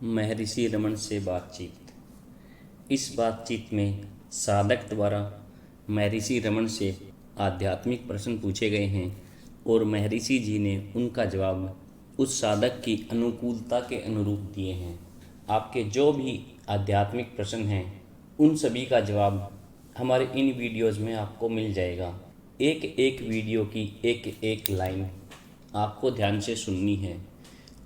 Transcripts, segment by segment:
महर्षि रमन से बातचीत। इस बातचीत में साधक द्वारा महर्षि रमन से आध्यात्मिक प्रश्न पूछे गए हैं और महर्षि जी ने उनका जवाब उस साधक की अनुकूलता के अनुरूप दिए हैं। आपके जो भी आध्यात्मिक प्रश्न हैं उन सभी का जवाब हमारे इन वीडियोज़ में आपको मिल जाएगा। एक एक वीडियो की एक एक लाइन आपको ध्यान से सुननी है।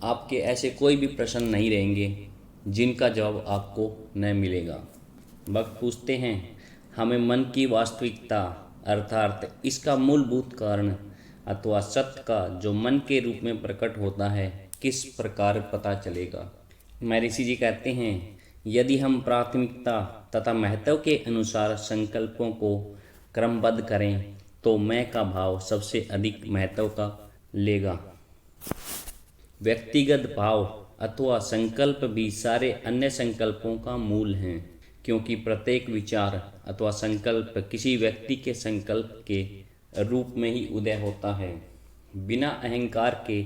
आपके ऐसे कोई भी प्रश्न नहीं रहेंगे जिनका जवाब आपको न मिलेगा। भक्त पूछते हैं, हमें मन की वास्तविकता अर्थात इसका मूलभूत कारण अथवा सत्य का जो मन के रूप में प्रकट होता है किस प्रकार पता चलेगा। महर्षि जी कहते हैं, यदि हम प्राथमिकता तथा महत्व के अनुसार संकल्पों को क्रमबद्ध करें तो मैं का भाव सबसे अधिक महत्व का लेगा। व्यक्तिगत भाव अथवा संकल्प भी सारे अन्य संकल्पों का मूल हैं, क्योंकि प्रत्येक विचार अथवा संकल्प किसी व्यक्ति के संकल्प के रूप में ही उदय होता है। बिना अहंकार के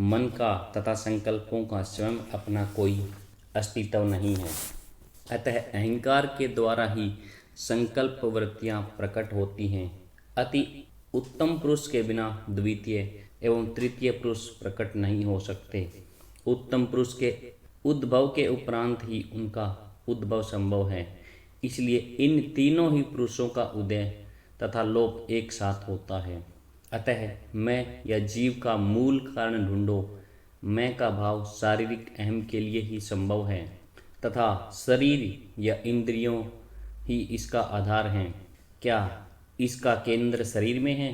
मन का तथा संकल्पों का स्वयं अपना कोई अस्तित्व नहीं है। अतः अहंकार के द्वारा ही संकल्प वृत्तियाँ प्रकट होती हैं। अति उत्तम पुरुष के बिना द्वितीय एवं तृतीय पुरुष प्रकट नहीं हो सकते। उत्तम पुरुष के उद्भव के उपरांत ही उनका उद्भव संभव है। इसलिए इन तीनों ही पुरुषों का उदय तथा लोप एक साथ होता है। अतः मैं या जीव का मूल कारण ढूंढो। मैं का भाव शारीरिक अहम के लिए ही संभव है तथा शरीर या इंद्रियों ही इसका आधार हैं। क्या इसका केंद्र शरीर में है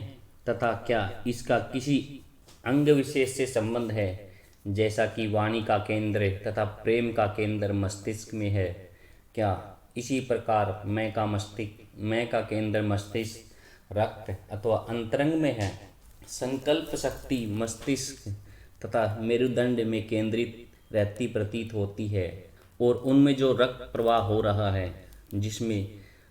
तथा क्या इसका किसी अंग विशेष से संबंध है, जैसा कि वाणी का केंद्र तथा प्रेम का केंद्र मस्तिष्क में है। क्या इसी प्रकार मैं का केंद्र मस्तिष्क रक्त अथवा अंतरंग में है। संकल्प शक्ति मस्तिष्क तथा मेरुदंड में केंद्रित रहती प्रतीत होती है और उनमें जो रक्त प्रवाह हो रहा है, जिसमें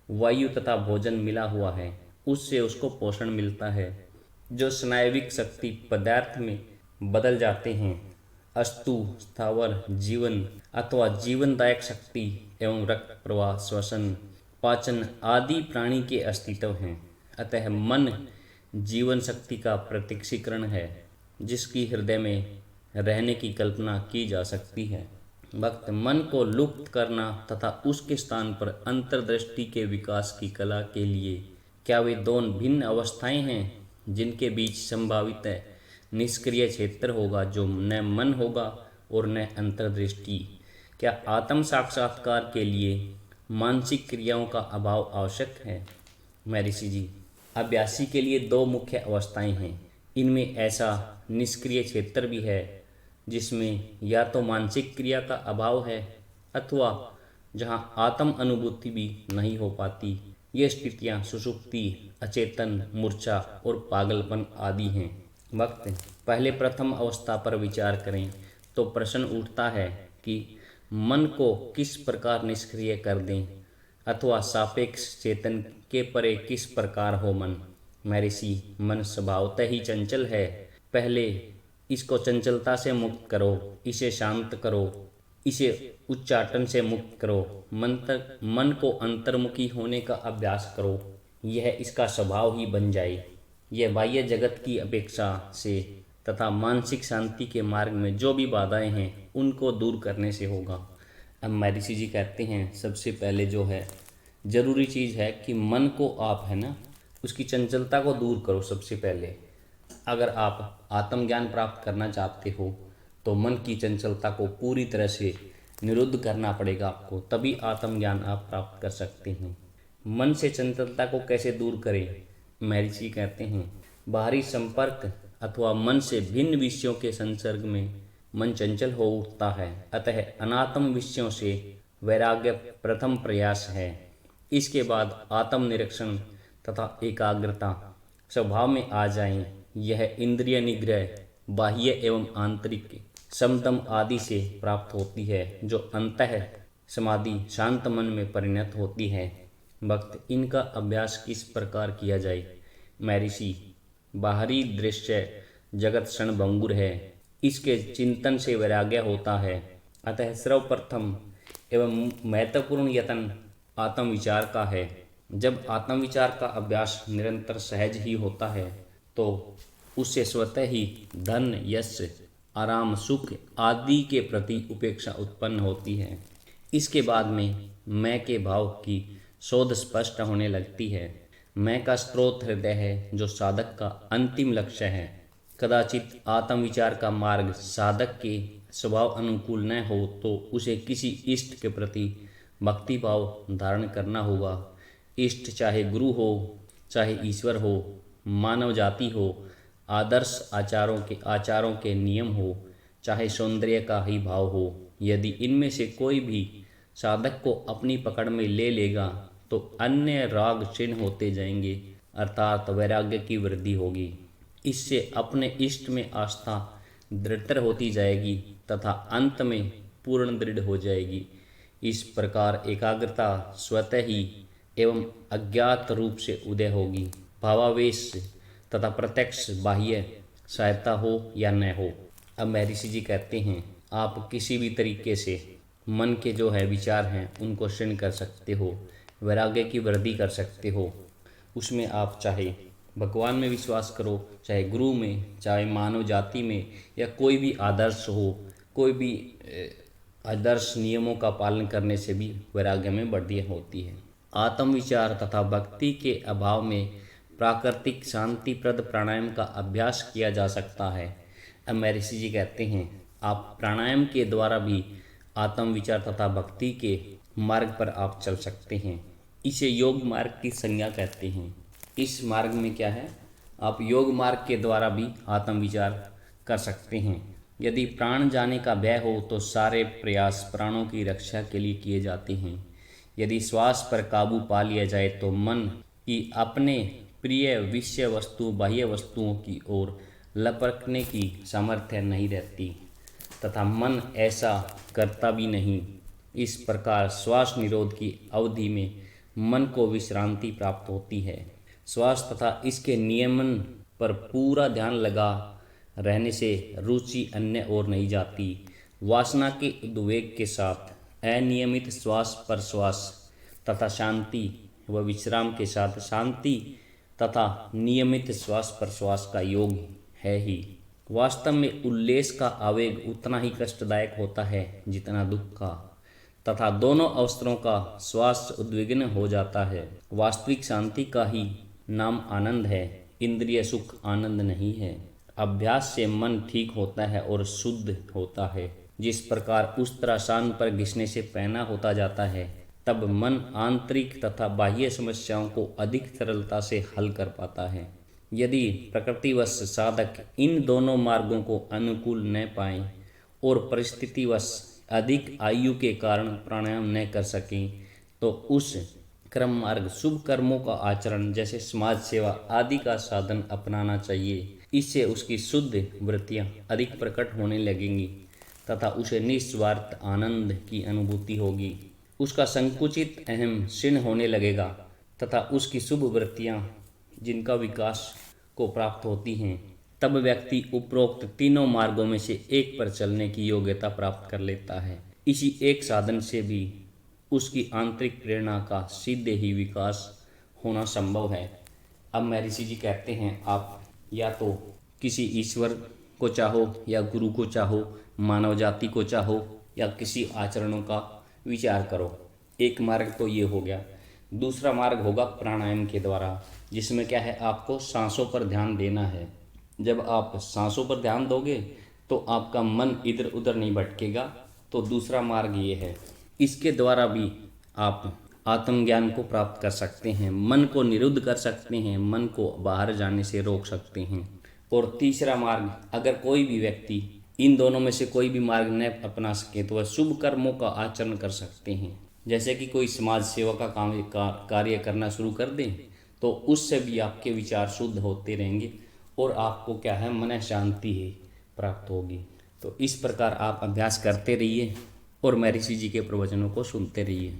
वायु तथा भोजन मिला हुआ है, उससे उसको पोषण मिलता है। जो स्नायविक शक्ति पदार्थ में बदल जाते हैं, अस्तु स्थावर जीवन अथवा जीवनदायक शक्ति एवं रक्त प्रवाह श्वसन पाचन आदि प्राणी के अस्तित्व हैं। अतः मन जीवन शक्ति का प्रत्यक्षीकरण है, जिसकी हृदय में रहने की कल्पना की जा सकती है। भक्त मन को लुप्त करना तथा उसके स्थान पर अंतर्दृष्टि के विकास की कला के लिए क्या वे दोनों भिन्न अवस्थाएं हैं, जिनके बीच संभावित निष्क्रिय क्षेत्र होगा जो न मन होगा और न अंतर्दृष्टि। क्या आत्म साक्षात्कार के लिए मानसिक क्रियाओं का अभाव आवश्यक है। महर्षि जी, अभ्यासी के लिए दो मुख्य अवस्थाएं हैं। इनमें ऐसा निष्क्रिय क्षेत्र भी है जिसमें या तो मानसिक क्रिया का अभाव है अथवा जहां आत्म अनुभूति भी नहीं हो पाती। ये स्थितियां सुषुप्ति, अचेतन, मूर्छा और पागलपन आदि हैं। वक्त पहले प्रथम अवस्था पर विचार करें तो प्रश्न उठता है कि मन को किस प्रकार निष्क्रिय कर दें अथवा सापेक्ष चेतन के परे किस प्रकार हो मन। महर्षि, मन स्वभावतः ही चंचल है। पहले इसको चंचलता से मुक्त करो, इसे शांत करो, इसे उच्चाटन से मुक्त करो। मन को अंतर्मुखी होने का अभ्यास करो, यह इसका स्वभाव ही बन जाए। यह बाह्य जगत की अपेक्षा से तथा मानसिक शांति के मार्ग में जो भी बाधाएं हैं उनको दूर करने से होगा। अब महर्षि जी कहते हैं, सबसे पहले जो है जरूरी चीज़ है कि मन को आप है ना उसकी चंचलता को दूर करो। सबसे पहले अगर आप आत्मज्ञान प्राप्त करना चाहते हो तो मन की चंचलता को पूरी तरह से निरुद्ध करना पड़ेगा आपको, तभी आत्मज्ञान आप प्राप्त कर सकते हैं। मन से चंचलता को कैसे दूर करें। महर्षि कहते हैं, बाहरी संपर्क अथवा मन से भिन्न विषयों के संसर्ग में मन चंचल हो उठता है। अतः अनात्म विषयों से वैराग्य प्रथम प्रयास है। इसके बाद आत्म निरीक्षण तथा एकाग्रता स्वभाव में आ जाएं। यह इंद्रिय निग्रह बाह्य एवं आंतरिक समदम आदि से प्राप्त होती है, जो अंतः समाधि शांत मन में परिणत होती है। भक्त, इनका अभ्यास किस प्रकार किया जाए। महर्षि, बाहरी दृश्य जगत क्षणभंगुर है, इसके चिंतन से वैराग्य होता है। अतः सर्वप्रथम एवं महत्वपूर्ण यत्न आत्मविचार का है। जब आत्मविचार का अभ्यास निरंतर सहज ही होता है तो उससे स्वतः ही धन, यश, आराम, सुख आदि के प्रति उपेक्षा उत्पन्न होती है। इसके बाद में मैं के भाव की शोध स्पष्ट होने लगती है। मैं का स्रोत हृदय है जो साधक का अंतिम लक्ष्य है। कदाचित आत्मविचार का मार्ग साधक के स्वभाव अनुकूल न हो तो उसे किसी इष्ट के प्रति भक्ति भाव धारण करना होगा। इष्ट चाहे गुरु हो, चाहे ईश्वर हो, मानव जाति हो, आदर्श आचारों के नियम हो, चाहे सौंदर्य का ही भाव हो। यदि इनमें से कोई भी साधक को अपनी पकड़ में ले लेगा तो अन्य राग क्षीण होते जाएंगे, अर्थात वैराग्य की वृद्धि होगी। इससे अपने इष्ट में आस्था दृढ़तर होती जाएगी तथा अंत में पूर्ण दृढ़ हो जाएगी। इस प्रकार एकाग्रता स्वतः ही एवं अज्ञात रूप से उदय होगी। भावावेश तथा प्रत्यक्ष बाह्य सहायता हो या न हो। अब महर्षि जी कहते हैं आप किसी भी तरीके से मन के जो है विचार हैं उनको क्षीण कर सकते हो, वैराग्य की वृद्धि कर सकते हो। उसमें आप चाहे भगवान में विश्वास करो, चाहे गुरु में, चाहे मानव जाति में, या कोई भी आदर्श हो, कोई भी आदर्श नियमों का पालन करने से भी वैराग्य में वृद्धि होती है। आत्मविचार तथा भक्ति के अभाव में प्राकृतिक शांतिप्रद प्राणायाम का अभ्यास किया जा सकता है। अब महर्षि जी कहते हैं आप प्राणायाम के द्वारा भी आत्मविचार तथा भक्ति के मार्ग पर आप चल सकते हैं। इसे योग मार्ग की संज्ञा कहते हैं। इस मार्ग में क्या है, आप योग मार्ग के द्वारा भी आत्मविचार कर सकते हैं। यदि प्राण जाने का भय हो तो सारे प्रयास प्राणों की रक्षा के लिए किए जाते हैं। यदि श्वास पर काबू पा लिया जाए तो मन की अपने प्रिय विषय वस्तु बाह्य वस्तुओं की ओर लपकने की सामर्थ्य नहीं रहती तथा मन ऐसा करता भी नहीं। इस प्रकार श्वास निरोध की अवधि में मन को विश्रांति प्राप्त होती है। श्वास तथा इसके नियमन पर पूरा ध्यान लगा रहने से रुचि अन्य ओर नहीं जाती। वासना के उद्वेग के साथ अनियमित श्वास प्रश्वास तथा शांति व विश्राम के साथ शांति तथा नियमित श्वास प्रश्वास का योग है ही। वास्तव में उल्लेस का आवेग उतना ही कष्टदायक होता है जितना दुख का, तथा दोनों अवसरों का श्वास उद्विग्न हो जाता है। वास्तविक शांति का ही नाम आनंद है, इंद्रिय सुख आनंद नहीं है। अभ्यास से मन ठीक होता है और शुद्ध होता है। जिस प्रकार उस तरह शान पर घिसने से पैना होता जाता है, तब मन आंतरिक तथा बाह्य समस्याओं को अधिक सरलता से हल कर पाता है। यदि प्रकृतिवश साधक इन दोनों मार्गों को अनुकूल न पाए और परिस्थितिवश अधिक आयु के कारण प्राणायाम न कर सकें तो उस क्रम मार्ग शुभ कर्मों का आचरण जैसे समाज सेवा आदि का साधन अपनाना चाहिए। इससे उसकी शुद्ध वृत्तियाँ अधिक प्रकट होने लगेंगी तथा उसे निस्वार्थ आनंद की अनुभूति होगी। उसका संकुचित अहम क्षीण होने लगेगा तथा उसकी शुभ वृत्तियाँ जिनका विकास को प्राप्त होती हैं। तब व्यक्ति उपरोक्त तीनों मार्गों में से एक पर चलने की योग्यता प्राप्त कर लेता है। इसी एक साधन से भी उसकी आंतरिक प्रेरणा का सीधे ही विकास होना संभव है। अब महर्षि जी कहते हैं आप या तो किसी ईश्वर को चाहो या गुरु को चाहो, मानव जाति को चाहो या किसी आचरणों का विचार करो। एक मार्ग तो ये हो गया। दूसरा मार्ग होगा प्राणायाम के द्वारा, जिसमें क्या है आपको सांसों पर ध्यान देना है। जब आप सांसों पर ध्यान दोगे तो आपका मन इधर उधर नहीं भटकेगा। तो दूसरा मार्ग ये है। इसके द्वारा भी आप आत्मज्ञान को प्राप्त कर सकते हैं, मन को निरुद्ध कर सकते हैं, मन को बाहर जाने से रोक सकते हैं। और तीसरा मार्ग, अगर कोई भी व्यक्ति इन दोनों में से कोई भी मार्ग न अपना सके तो वह शुभ कर्मों का आचरण कर सकते हैं। जैसे कि कोई समाज सेवा का कार्य करना शुरू कर दें तो उससे भी आपके विचार शुद्ध होते रहेंगे और आपको क्या है, मन शांति ही प्राप्त होगी। तो इस प्रकार आप अभ्यास करते रहिए और महर्षि जी के प्रवचनों को सुनते रहिए।